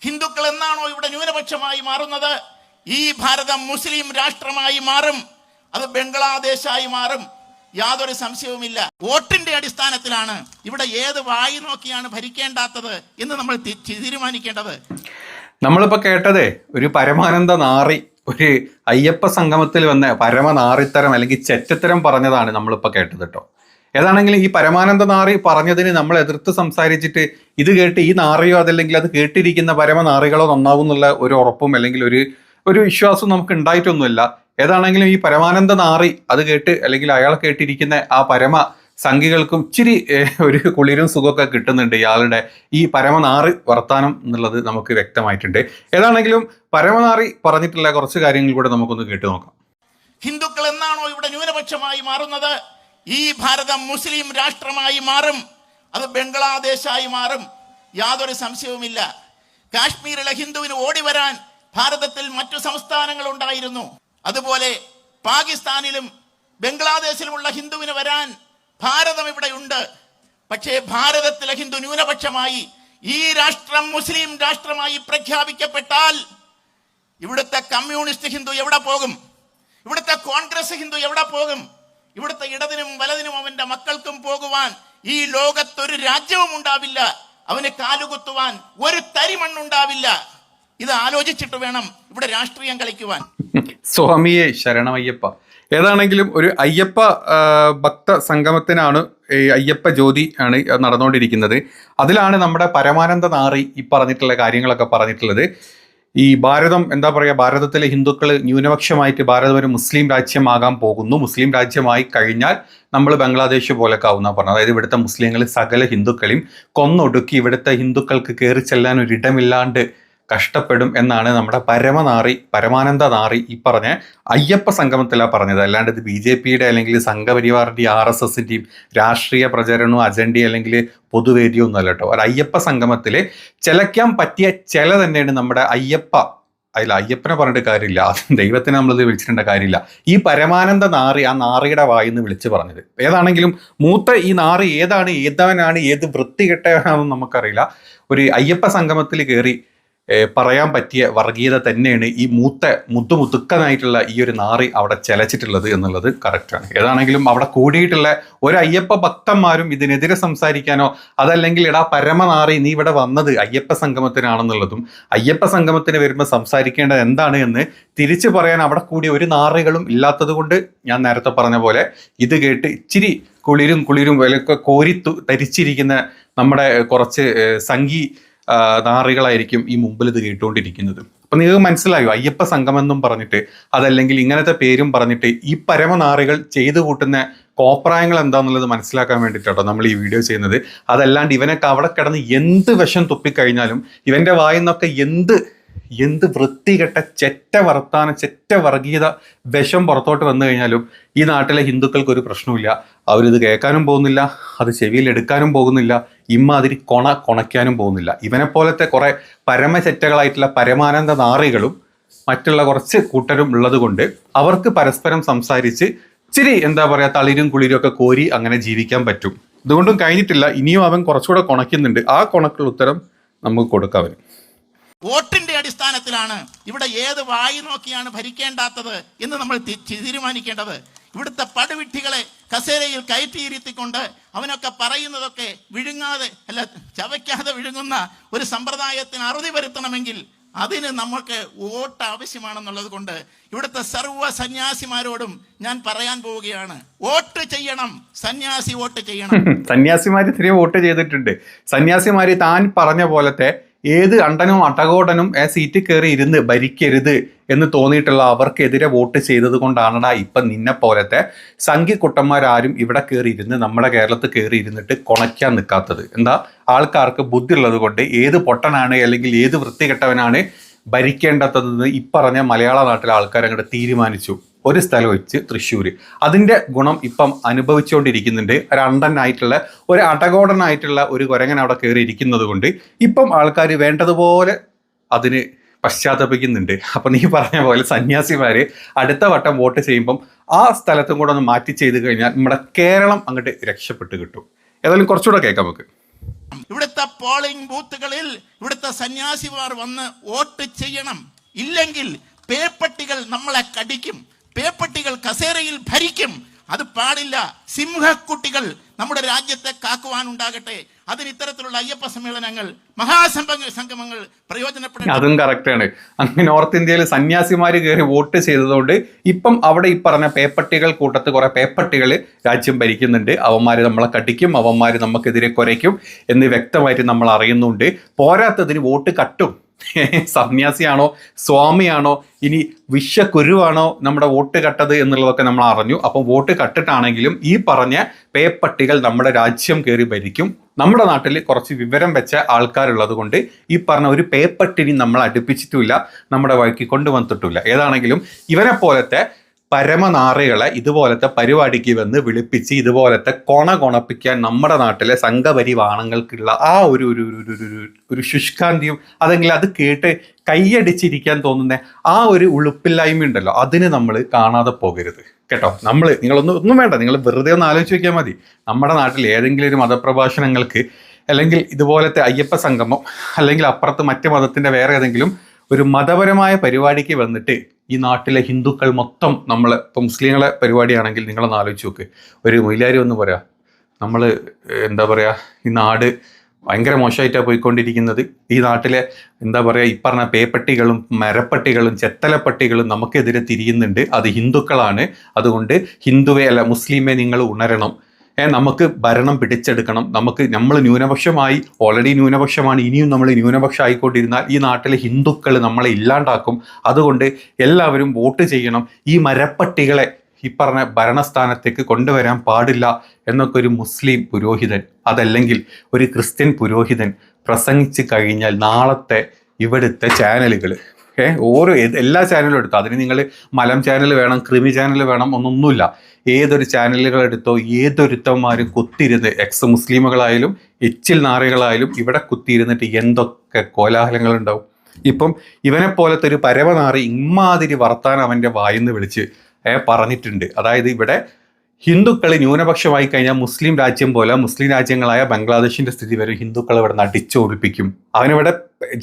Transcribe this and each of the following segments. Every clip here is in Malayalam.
ഹിന്ദുക്കൾ എന്നാണോ ഇവിടെ ന്യൂനപക്ഷമായി മാറുന്നത്, ഈ ഭാരതം മുസ്ലിം രാഷ്ട്രമായി മാറും, അത് ബംഗ്ലാദേശായി മാറും, യാതൊരു സംശയവുമില്ല. വോട്ടിന്റെ അടിസ്ഥാനത്തിലാണ് ഇവിടെ ഏത് വായി നോക്കിയാണ് ഭരിക്കേണ്ടാത്തത് എന്ന് നമ്മൾ തീരുമാനിക്കേണ്ടത്. നമ്മളിപ്പോ കേട്ടതേ ഒരു പരമാനന്ദ നാറി, ഒരു അയ്യപ്പ സംഗമത്തിൽ വന്ന പരമനാറിത്തരം അല്ലെങ്കിൽ ചെറ്റത്തരം പറഞ്ഞതാണ് നമ്മളിപ്പോ കേട്ടത് കേട്ടോ. ഏതാണെങ്കിലും ഈ പരമാനന്ദ നാറി പറഞ്ഞതിന് നമ്മൾ എതിർത്ത് സംസാരിച്ചിട്ട് ഇത് കേട്ട് ഈ നാറിയോ അതല്ലെങ്കിൽ അത് കേട്ടിരിക്കുന്ന പരമനാറികളോ നന്നാവും എന്നുള്ള ഒരു ഉറപ്പും അല്ലെങ്കിൽ ഒരു വിശ്വാസവും നമുക്ക് ഉണ്ടായിട്ടൊന്നുമില്ല. ഏതാണെങ്കിലും ഈ പരമാനന്ദ നാറി അത് കേട്ട് അല്ലെങ്കിൽ അയാൾ കേട്ടിരിക്കുന്ന ആ പരമ സംഘികൾക്കും ഇച്ചിരി ഒരു കുളിരും സുഖമൊക്കെ കിട്ടുന്നുണ്ട് ഇയാളുടെ ഈ പരമനാറി വർത്താനം എന്നുള്ളത് നമുക്ക് വ്യക്തമായിട്ടുണ്ട്. ഏതാണെങ്കിലും പരമനാറി പറഞ്ഞിട്ടുള്ള കുറച്ച് കാര്യങ്ങൾ കൂടെ നമുക്കൊന്ന് കേട്ടു നോക്കാം. ഹിന്ദുക്കൾ എന്നാണോ ഇവിടെ ന്യൂനപക്ഷമായി മാറുന്നത്, ഈ ഭാരതം മുസ്ലിം രാഷ്ട്രമായി മാറും, അത് ബംഗ്ലാദേശായി മാറും, യാതൊരു സംശയവുമില്ല. കാശ്മീരിലെ ഹിന്ദുവിന് ഓടി വരാൻ ഭാരതത്തിൽ മറ്റു സംസ്ഥാനങ്ങൾ ഉണ്ടായിരുന്നു. അതുപോലെ പാകിസ്ഥാനിലും ബംഗ്ലാദേശിലുമുള്ള ഹിന്ദുവിന് വരാൻ ഭാരതം ഇവിടെയുണ്ട്. പക്ഷേ ഭാരതത്തിലെ ഹിന്ദു ന്യൂനപക്ഷമായി ഈ രാഷ്ട്രം മുസ്ലിം രാഷ്ട്രമായി പ്രഖ്യാപിക്കപ്പെട്ടാൽ ഇവിടുത്തെ കമ്മ്യൂണിസ്റ്റ് ഹിന്ദു എവിടെ പോകും? ഇവിടുത്തെ കോൺഗ്രസ് ഹിന്ദു എവിടെ പോകും? ഇവിടുത്തെ ഇടതിനും വലതിനും അവന്റെ മക്കൾക്കും പോകുവാൻ ഈ ലോകത്തൊരു രാജ്യവും ഉണ്ടാവില്ല. അവന് കാലുകുത്തുവാൻ ഒരു തരി മണ്ണുണ്ടാവില്ല. ഇത് ആലോചിച്ചിട്ട് വേണം ഇവിടെ രാഷ്ട്രീയം കളിക്കുവാൻ. സ്വാമിയെ ശരണമയ്യപ്പ. ഏതാണെങ്കിലും ഒരു അയ്യപ്പ ഭക്ത സംഗമത്തിനാണ് അയ്യപ്പ ജ്യോതി ആണ് നടന്നുകൊണ്ടിരിക്കുന്നത്. അതിലാണ് നമ്മുടെ പരമാനന്ദ നാറി ഈ പറഞ്ഞിട്ടുള്ള കാര്യങ്ങളൊക്കെ പറഞ്ഞിട്ടുള്ളത്. ഈ ഭാരതം എന്താ പറയുക, ഭാരതത്തിലെ ഹിന്ദുക്കൾ ന്യൂനപക്ഷമായിട്ട് ഭാരതം ഒരു മുസ്ലിം രാജ്യമാകാൻ പോകുന്നു. മുസ്ലിം രാജ്യമായി കഴിഞ്ഞാൽ നമ്മൾ ബംഗ്ലാദേശ് പോലൊക്കെ ആവുന്ന പറഞ്ഞു. അതായത് ഇവിടുത്തെ മുസ്ലിങ്ങൾ സകല ഹിന്ദുക്കളെയും കൊന്നൊടുക്കി ഇവിടുത്തെ ഹിന്ദുക്കൾക്ക് കയറി ചെല്ലാൻ ഒരിടമില്ലാണ്ട് കഷ്ടപ്പെടും എന്നാണ് നമ്മുടെ പരമാനന്ദ നാറി ഈ പറഞ്ഞ അയ്യപ്പ സംഗമത്തിലാണ് പറഞ്ഞത്. അല്ലാണ്ട് ഇത് BJPയുടെ അല്ലെങ്കിൽ സംഘപരിവാറിൻ്റെയും RSSൻ്റെയും രാഷ്ട്രീയ പ്രചരണവും അജണ്ടയും അല്ലെങ്കിൽ പൊതുവേദിയോ ഒന്നും അല്ല കേട്ടോ. ഒരു അയ്യപ്പ സംഗമത്തിൽ ചിലയ്ക്കാൻ പറ്റിയ ചില തന്നെയാണ് നമ്മുടെ അയ്യപ്പനെ പറഞ്ഞിട്ട് കാര്യമില്ല, ദൈവത്തിനെ നമ്മളിത് വിളിച്ചിട്ടേണ്ട കാര്യമില്ല. ഈ പരമാനന്ദ നാറി ആ നാറിയുടെ വായിന്ന് വിളിച്ച് പറഞ്ഞത്. ഏതാണെങ്കിലും മൂത്ത ഈ നാറി ഏതവനാണ് ഏത് വൃത്തികെട്ടവനാണെന്ന് നമുക്കറിയില്ല. ഒരു അയ്യപ്പ സംഗമത്തിൽ കയറി പറയാൻ പറ്റിയ വർഗീയത തന്നെയാണ് ഈ മുത്തുക്കനായിട്ടുള്ള ഈ ഒരു നാറി അവിടെ ചെലച്ചിട്ടുള്ളത് എന്നുള്ളത് കറക്റ്റാണ്. ഏതാണെങ്കിലും അവിടെ കൂടിയിട്ടുള്ള ഒരു അയ്യപ്പ ഭക്തന്മാരും ഇതിനെതിരെ സംസാരിക്കാനോ അതല്ലെങ്കിൽ എടാ പരമനാറി നീ ഇവിടെ വന്നത് അയ്യപ്പ സംഗമത്തിനാണെന്നുള്ളതും അയ്യപ്പ സംഗമത്തിന് വരുമ്പോൾ സംസാരിക്കേണ്ടത് എന്താണ് എന്ന് തിരിച്ചു പറയാൻ അവിടെ കൂടി ഒരു നാറികളും ഇല്ലാത്തത് കൊണ്ട് ഞാൻ നേരത്തെ പറഞ്ഞ പോലെ ഇത് കേട്ട് ഇച്ചിരി കുളിരും വിലക്കെ തരിച്ചിരിക്കുന്ന നമ്മുടെ കുറച്ച് സംഘി നാറികളായിരിക്കും ഈ മുമ്പിൽ ഇത് കേട്ടുകൊണ്ടിരിക്കുന്നത്. അപ്പൊ നിങ്ങൾക്ക് മനസ്സിലായോ അയ്യപ്പ സംഘം എന്നും പറഞ്ഞിട്ട് അതല്ലെങ്കിൽ ഇങ്ങനത്തെ പേരും പറഞ്ഞിട്ട് ഈ പരമനാറികൾ ചെയ്തു കൂട്ടുന്ന കോപ്രായങ്ങൾ എന്താണെന്നുള്ളത് മനസ്സിലാക്കാൻ വേണ്ടിയിട്ടോ നമ്മൾ ഈ വീഡിയോ ചെയ്യുന്നത്. അതല്ലാണ്ട് ഇവനൊക്കെ അവിടെ കിടന്ന് എന്ത് വിഷം തുപ്പിക്കഴിഞ്ഞാലും ഇവന്റെ വായിന്നൊക്കെ എന്ത് വൃത്തികെട്ട ചെറ്റ വർഗീയത വിഷം പുറത്തോട്ട് വന്നു കഴിഞ്ഞാലും ഈ നാട്ടിലെ ഹിന്ദുക്കൾക്ക് ഒരു പ്രശ്നമില്ല. അവരിത് കേൾക്കാനും പോകുന്നില്ല, അത് ചെവിയിൽ എടുക്കാനും പോകുന്നില്ല, ഇമ്മാതിരി കൊണയ്ക്കാനും പോകുന്നില്ല. ഇവനെപ്പോലത്തെ കുറെ പരമചെറ്റകളായിട്ടുള്ള പരമാനന്ദ നാറികളും മറ്റുള്ള കുറച്ച് കൂട്ടരും ഉള്ളത് കൊണ്ട് അവർക്ക് പരസ്പരം സംസാരിച്ച് ഇച്ചിരി എന്താ പറയുക തളിരും കുളിരും ഒക്കെ കോരി അങ്ങനെ ജീവിക്കാൻ പറ്റും. ഇതുകൊണ്ടും കഴിഞ്ഞിട്ടില്ല, ഇനിയും അവൻ കുറച്ചുകൂടെ കൊണയ്ക്കുന്നുണ്ട്. ആ കൊണക്കുള്ള ഉത്തരം നമുക്ക് കൊടുക്കാം അവന്. വോട്ടിന്റെ അടിസ്ഥാനത്തിലാണ് ഇവിടെ ഏത് വായി നോക്കിയാണ് ഭരിക്കേണ്ടാത്തത് എന്ന് നമ്മൾ തീരുമാനിക്കേണ്ടത്. ഇവിടുത്തെ പടുവിഡ്ഢികളെ കസേരയിൽ കയറ്റിയിരുത്തിക്കൊണ്ട് അവനൊക്കെ പറയുന്നതൊക്കെ ചവയ്ക്കാതെ വിഴുങ്ങുന്ന ഒരു സമ്പ്രദായത്തിന് അറുതി വരുത്തണമെങ്കിൽ അതിന് നമുക്ക് വോട്ട് ആവശ്യമാണെന്നുള്ളത് കൊണ്ട് ഇവിടുത്തെ സർവ്വ സന്യാസിമാരോടും ഞാൻ പറയാൻ പോവുകയാണ്, വോട്ട് ചെയ്യണം, സന്യാസി വോട്ട് ചെയ്യണം. സന്യാസിമാര് ഇത്തിരി വോട്ട് ചെയ്തിട്ടുണ്ട്. സന്യാസിമാര് താൻ പറഞ്ഞ പോലത്തെ ഏത് അണ്ടനും അട്ടകോടനും സീറ്റിൽ കയറി ഇരുന്ന് ഭരിക്കരുത് എന്ന് തോന്നിയിട്ടുള്ള അവർക്കെതിരെ വോട്ട് ചെയ്തത് കൊണ്ടാണടാ ഇപ്പം നിന്നെ പോലത്തെ സംഘിക്കുട്ടന്മാരാരും ഇവിടെ കയറി ഇരുന്ന് നമ്മുടെ കേരളത്തിൽ കയറി ഇരുന്നിട്ട് കൊണയ്ക്കാൻ നിൽക്കാത്തത്. എന്താ, ആൾക്കാർക്ക് ബുദ്ധി ഉള്ളത് കൊണ്ട് ഏത് പൊട്ടനാണ് അല്ലെങ്കിൽ ഏത് വൃത്തികെട്ടവനാണ് ഭരിക്കേണ്ടതെന്ന് ഇപ്പറഞ്ഞ മലയാള നാട്ടിലെ ആൾക്കാർ അങ്ങോട്ട് തീരുമാനിച്ചു. ഒരു സ്ഥലം വെച്ച് തൃശ്ശൂർ. അതിൻ്റെ ഗുണം ഇപ്പം അനുഭവിച്ചുകൊണ്ടിരിക്കുന്നുണ്ട്. ഒരു അണ്ടനായിട്ടുള്ള ഒരു അടകോടനായിട്ടുള്ള ഒരു കുരങ്ങൻ അവിടെ കയറി ഇരിക്കുന്നത് കൊണ്ട് ഇപ്പം ആൾക്കാർ വേണ്ടതുപോലെ അതിന് പശ്ചാത്തപിക്കുന്നുണ്ട്. അപ്പം നീ പറഞ്ഞ പോലെ സന്യാസിമാര് അടുത്ത വട്ടം വോട്ട് ചെയ്യുമ്പം ആ സ്ഥലത്തും കൂടെ ഒന്ന് മാറ്റി ചെയ്ത് കഴിഞ്ഞാൽ നമ്മുടെ കേരളം അങ്ങോട്ട് രക്ഷപ്പെട്ട് കിട്ടും. ഏതായാലും കുറച്ചുകൂടെ കേൾക്കാം നമുക്ക്. ഇവിടുത്തെ പോളിംഗ് ബൂത്തുകളിൽ ഇവിടുത്തെ സന്യാസിമാർ വന്ന് വോട്ട് ചെയ്യണം. ഇല്ലെങ്കിൽ പേപ്പട്ടികൾ നമ്മളെ കടിക്കും, പേപ്പട്ടികൾ കസേരയിൽ ഭരിക്കും. അത് പാടില്ല. സിംഹക്കുട്ടികൾ നമ്മുടെ രാജ്യത്തെ കാക്കുവാനുണ്ടാകട്ടെ. അതിന് ഇത്തരത്തിലുള്ള അയ്യപ്പ സമ്മേളനങ്ങൾ, സംഗമങ്ങൾ പ്രയോജനപ്പെടും. അതും കറക്റ്റാണ്. അങ്ങനെ നോർത്ത് ഇന്ത്യയിൽ സന്യാസിമാര് കയറി വോട്ട് ചെയ്തതുകൊണ്ട് ഇപ്പം അവിടെ ഈ പറഞ്ഞ പേപ്പട്ടികൾ കൂട്ടത്ത് കുറെ പേപ്പട്ടികൾ രാജ്യം ഭരിക്കുന്നുണ്ട്. അവന്മാര് നമ്മളെ കടിക്കും, അവന്മാര് നമുക്കെതിരെ കുരയ്ക്കും എന്ന് വ്യക്തമായിട്ട് നമ്മൾ അറിയുന്നുണ്ട്. പോരാത്തതിന് വോട്ട് കട്ടും. സന്യാസിയാണോ സ്വാമിയാണോ ഇനി വിശ്വകുരുവാണോ നമ്മുടെ വോട്ട് കട്ടത് എന്നുള്ളതൊക്കെ നമ്മൾ അറിഞ്ഞു. അപ്പം വോട്ട് കട്ടിട്ടാണെങ്കിലും ഈ പറഞ്ഞ പേപ്പട്ടികൾ നമ്മുടെ രാജ്യം കയറി ഭരിക്കും. നമ്മുടെ നാട്ടിൽ കുറച്ച് വിവരം വെച്ച ആൾക്കാരുള്ളത് കൊണ്ട് ഈ പറഞ്ഞ ഒരു പേപ്പട്ടിനി നമ്മൾ അടുപ്പിച്ചിട്ടുമില്ല, നമ്മുടെ വഴിക്ക് കൊണ്ടുവന്നിട്ടില്ല. ഏതാണെങ്കിലും ഇവനെ പോലത്തെ പരമനാറികളെ ഇതുപോലത്തെ പരിപാടിക്ക് വന്ന് വിളിപ്പിച്ച് ഇതുപോലത്തെ കൊണപ്പിക്കാൻ നമ്മുടെ നാട്ടിലെ സംഘപരിവാണങ്ങൾക്കുള്ള ആ ഒരു ശുഷ്കാന്തിയും അതെങ്കിൽ അത് കേട്ട് കൈയടിച്ചിരിക്കാൻ തോന്നുന്ന ആ ഒരു ഉളുപ്പില്ലായ്മ ഉണ്ടല്ലോ, അതിന് നമ്മൾ കാണാതെ പോകരുത് കേട്ടോ. നിങ്ങളൊന്നും വേണ്ട, നിങ്ങൾ വെറുതെ ഒന്ന് ആലോചിച്ച് നോക്കിയാൽ മതി. നമ്മുടെ നാട്ടിൽ ഏതെങ്കിലും ഒരു മതപ്രഭാഷണങ്ങൾക്ക് അല്ലെങ്കിൽ ഇതുപോലത്തെ അയ്യപ്പ സംഗമം അല്ലെങ്കിൽ അപ്പുറത്ത് മറ്റ് മതത്തിൻ്റെ വേറെ ഏതെങ്കിലും ഒരു മതപരമായ പരിപാടിക്ക് വന്നിട്ട് ഈ നാട്ടിലെ ഹിന്ദുക്കൾ മൊത്തം ഇപ്പം മുസ്ലിങ്ങളെ പരിപാടിയാണെങ്കിൽ നിങ്ങളൊന്ന് ആലോചിച്ച് നോക്ക്. ഒരു മൊയിലാരി ഒന്ന് പറയാ, നമ്മൾ എന്താ പറയുക, ഈ നാട് ഭയങ്കര മോശമായിട്ടാണ് പോയിക്കൊണ്ടിരിക്കുന്നത്. ഈ നാട്ടിലെ എന്താ പറയുക, ഈ പറഞ്ഞ പേപ്പട്ടികളും മരപ്പട്ടികളും ചെത്തലപ്പട്ടികളും നമുക്കെതിരെ തിരിയുന്നുണ്ട്. അത് ഹിന്ദുക്കളാണ്. അതുകൊണ്ട് മുസ്ലിമെ നിങ്ങൾ ഉണരണം. നമുക്ക് ഭരണം പിടിച്ചെടുക്കണം. നമ്മൾ ന്യൂനപക്ഷമായി, ഓൾറെഡി ന്യൂനപക്ഷമാണ്, ഇനിയും നമ്മൾ ന്യൂനപക്ഷം ആയിക്കൊണ്ടിരുന്നാൽ ഈ നാട്ടിലെ ഹിന്ദുക്കൾ നമ്മളെ ഇല്ലാണ്ടാക്കും. അതുകൊണ്ട് എല്ലാവരും വോട്ട് ചെയ്യണം. ഈ മരപ്പട്ടികളെ ഈ പറഞ്ഞ ഭരണസ്ഥാനത്തേക്ക് കൊണ്ടുവരാൻ പാടില്ല എന്നൊക്കെ ഒരു മുസ്ലിം പുരോഹിതൻ അതല്ലെങ്കിൽ ഒരു ക്രിസ്ത്യൻ പുരോഹിതൻ പ്രസംഗിച്ച് കഴിഞ്ഞാൽ നാളത്തെ ഇവിടുത്തെ ചാനലുകൾ എല്ലാ ചാനലും എടുത്തോ, അതിന് നിങ്ങൾ മലം ചാനൽ വേണം, ക്രിമി ചാനൽ വേണം ഒന്നൊന്നുമില്ല. ഏതൊരു ചാനലുകൾ എടുത്തോ ഏതൊരുത്തന്മാരും കുത്തിയിരുന്ന് എക്സ് മുസ്ലിമുകളായാലും എച്ചിൽ നാറികളായാലും ഇവിടെ കുത്തിയിരുന്നിട്ട് എന്തൊക്കെ കോലാഹലങ്ങളുണ്ടാവും. ഇപ്പം ഇവനെ പോലത്തെ ഒരു പരമനാറി ഇമ്മാതിരി വർത്താനം അവൻ്റെ വായിന്ന് വിളിച്ച് പറഞ്ഞിട്ടുണ്ട്. അതായത് ഇവിടെ ഹിന്ദുക്കൾ ന്യൂനപക്ഷമായി കഴിഞ്ഞാൽ മുസ്ലിം രാജ്യം പോലെ മുസ്ലിം രാജ്യങ്ങളായ ബംഗ്ലാദേശിന്റെ സ്ഥിതി വരെ ഹിന്ദുക്കൾ ഇവിടെ അടിച്ചോടിപ്പിക്കും. അവനിവിടെ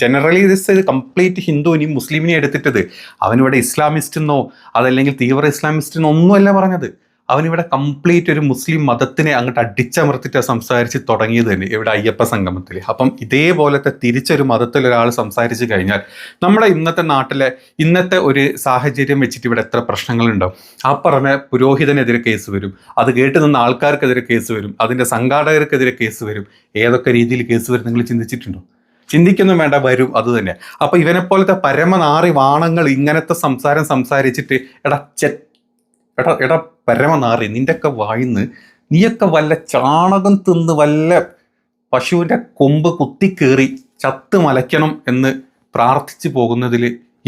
ജനറലി ഇത് കംപ്ലീറ്റ് ഹിന്ദുവിനെയും മുസ്ലിമിനെയും എടുത്തിട്ടത്. അവനിവിടെ ഇസ്ലാമിസ്റ്റ് എന്നോ അതല്ലെങ്കിൽ തീവ്ര ഇസ്ലാമിസ്റ്റ് എന്നോ ഒന്നുമല്ല പറഞ്ഞത്. അവനിവിടെ കംപ്ലീറ്റ് ഒരു മുസ്ലിം മതത്തിനെ അങ്ങോട്ട് അടിച്ചമർത്തിട്ട് സംസാരിച്ച് തുടങ്ങിയത് തന്നെ ഇവിടെ അയ്യപ്പ സംഗമത്തിൽ. അപ്പം ഇതേപോലത്തെ തിരിച്ചൊരു മതത്തിൽ ഒരാൾ സംസാരിച്ച് കഴിഞ്ഞാൽ നമ്മുടെ ഇന്നത്തെ നാട്ടിലെ ഇന്നത്തെ ഒരു സാഹചര്യം വെച്ചിട്ട് ഇവിടെ എത്ര പ്രശ്നങ്ങളുണ്ടാവും. ആ പറഞ്ഞ പുരോഹിതനെതിരെ കേസ് വരും, അത് കേട്ട് നിന്ന ആൾക്കാർക്കെതിരെ കേസ് വരും, അതിൻ്റെ സംഘാടകർക്കെതിരെ കേസ് വരും. ഏതൊക്കെ രീതിയിൽ കേസ് വരും നിങ്ങൾ ചിന്തിച്ചിട്ടുണ്ടോ? ചിന്തിക്കൊന്നും വേണ്ട, വരും. അത് തന്നെ. അപ്പം ഇവനെപ്പോലത്തെ പരമനാറി വാണങ്ങൾ ഇങ്ങനത്തെ സംസാരം സംസാരിച്ചിട്ട് എടാ പരമനാറി, നിൻ്റെയൊക്കെ വായിന്ന് നീയൊക്കെ വല്ല ചാണകം തിന്ന് വല്ല പശുവിൻ്റെ കൊമ്പ് കുത്തിക്കേറി ചത്ത് മലയ്ക്കണം എന്ന് പ്രാർത്ഥിച്ചു പോകുന്നതിൽ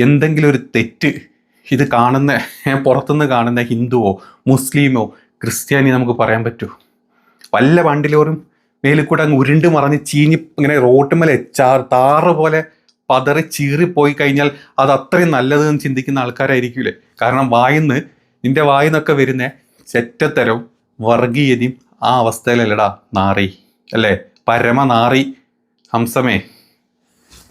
എന്തെങ്കിലും ഒരു തെറ്റ് ഇത് കാണുന്ന പുറത്തുനിന്ന് കാണുന്ന ഹിന്ദുവോ മുസ്ലിമോ ക്രിസ്ത്യാനി നമുക്ക് പറയാൻ പറ്റുമോ? വല്ല വണ്ടിലോറും മേലിൽ കൂടെ അങ്ങ് ഉരുണ്ട് മറിഞ്ഞ് ചീഞ്ഞ് ഇങ്ങനെ റോട്ടുമേലെ താറ് പോലെ പതറി ചീറിപ്പോയി കഴിഞ്ഞാൽ അത് അത്രയും നല്ലതെന്ന് ചിന്തിക്കുന്ന ആൾക്കാരായിരിക്കൂലേ. കാരണം നിന്റെ വായിന്നൊക്കെ വരുന്ന ചെറ്റത്തരം വർഗീയതയും ആ അവസ്ഥയിലല്ലടാ നാറി, അല്ലേ? പരമനാറി ഹംസമേ.